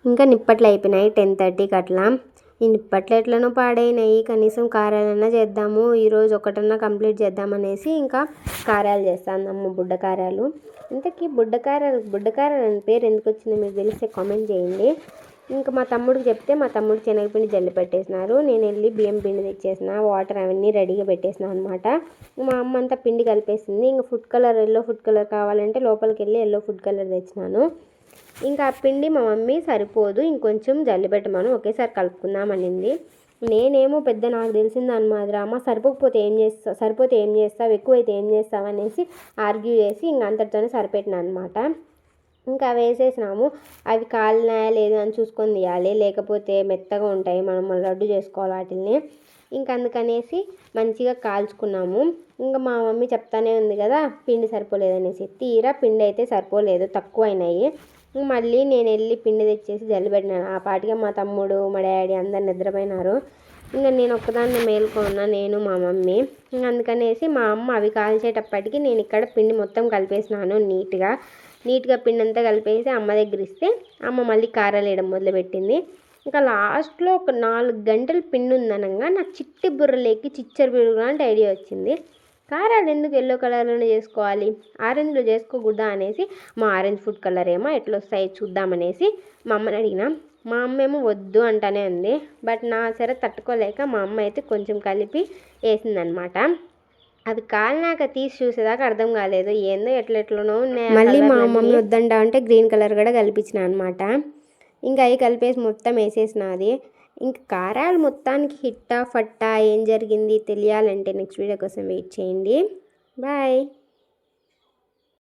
ఇంకా నిప్పట్లు అయిపోయినాయి 10:30కి అట్లా. ఈ నిప్పట్లు ఎట్లనో పాడైనాయి, కనీసం కారాలన్నా చేద్దాము ఈరోజు, ఒకటన్నా కంప్లీట్ చేద్దామనేసి ఇంకా కారాలు చేస్తాను, బుడ్డ కారాలు. ఇంతకీ బుడ్డ కారాలు అని పేరు ఎందుకు వచ్చిందో మీకు తెలిస్తే కామెంట్ చేయండి. ఇంకా మా తమ్ముడికి చెప్తే మా తమ్ముడు శనగపిండి జల్లి పెట్టేసినారు. నేను వెళ్ళి బియ్యం పిండి తెచ్చేసిన, వాటర్ అవన్నీ రెడీగా పెట్టేసిన అనమాట. మా అమ్మ అంతా పిండి కలిపేసింది. ఇంకా ఎల్లో ఫుడ్ కలర్ కావాలంటే లోపలికి వెళ్ళి ఎల్లో ఫుడ్ కలర్ తెచ్చినాను. ఇంకా ఆ పిండి మా మమ్మీ సరిపోదు, ఇంకొంచెం జల్లి పెట్టమను, ఒకేసారి కలుపుకుందామనింది. నేనేమో పెద్ద నాకు తెలిసింది దాని మాదిరి, అమ్మ సరిపోతే ఏం చేస్తావు, ఎక్కువైతే ఏం చేస్తావు అనేసి ఆర్గ్యూ చేసి ఇంక అంతటితోనే సరిపెట్టిన అనమాట. ఇంకా వేసేసినాము. అవి కాలినాయా లేదు అని చూసుకొని తీయాలి, లేకపోతే మెత్తగా ఉంటాయి, మనం లడ్డు చేసుకోవాలి వాటిని. ఇంక అందుకనేసి మంచిగా కాల్చుకున్నాము. ఇంకా మా మమ్మీ చెప్తానే ఉంది కదా పిండి సరిపోలేదనేసి, తీరా పిండి అయితే సరిపోలేదు, తక్కువ అయినాయి. మళ్ళీ నేను వెళ్ళి పిండి తెచ్చేసి జల్లిపెట్టినాను. ఆ పాటిగా మా తమ్ముడు మా డాడీ అందరు నిద్రపోయినారు. ఇంకా నేను ఒక్కదాన్ని మేలుకున్నా, నేను మా మమ్మీ. ఇంకా అందుకనేసి మా అమ్మ అవి కాల్చేటప్పటికి నేను ఇక్కడ పిండి మొత్తం కలిపేసినాను నీట్గా పిండి అంతా కలిపేసి అమ్మ దగ్గర ఇస్తే అమ్మ మళ్ళీ కారాలు వేయడం మొదలుపెట్టింది. ఇంకా లాస్ట్లో ఒక 4 గంటలు పిండి ఉందనగా నా చిట్టి బుర్రలేకి చిచ్చర పిడుగు లాంటి ఐడియా వచ్చింది. కారాలు ఎందుకు ఎల్లో కలర్లోనే చేసుకోవాలి, ఆరెంజ్లో చేసుకోకూడదా అనేసి మా ఆరెంజ్ ఫుడ్ కలర్ ఏమో ఎట్లా వస్తాయి చూద్దామనేసి మా అమ్మని అడిగిన. మా అమ్మ ఏమో వద్దు అంటానే ఉంది. బట్ నా సరే తట్టుకోలేక మా అమ్మ అయితే కొంచెం కలిపి వేసిందనమాట. అది కాలినాక తీసి చూసేదాకా అర్థం కాలేదు, ఏందో ఎట్లెట్లనో ఉన్నాయి. మళ్ళీ మా మమ్మీ వద్దంటా అంటే గ్రీన్ కలర్ కూడా కల్పించిన అనమాట. ఇంకా అవి కలిపేసి మొత్తం వేసేసినది. ఇంకా కారాలు మొత్తానికి హిట్టా ఫట్టా ఏం జరిగింది తెలియాలంటే నెక్స్ట్ వీడియో కోసం వెయిట్ చేయండి. బాయ్.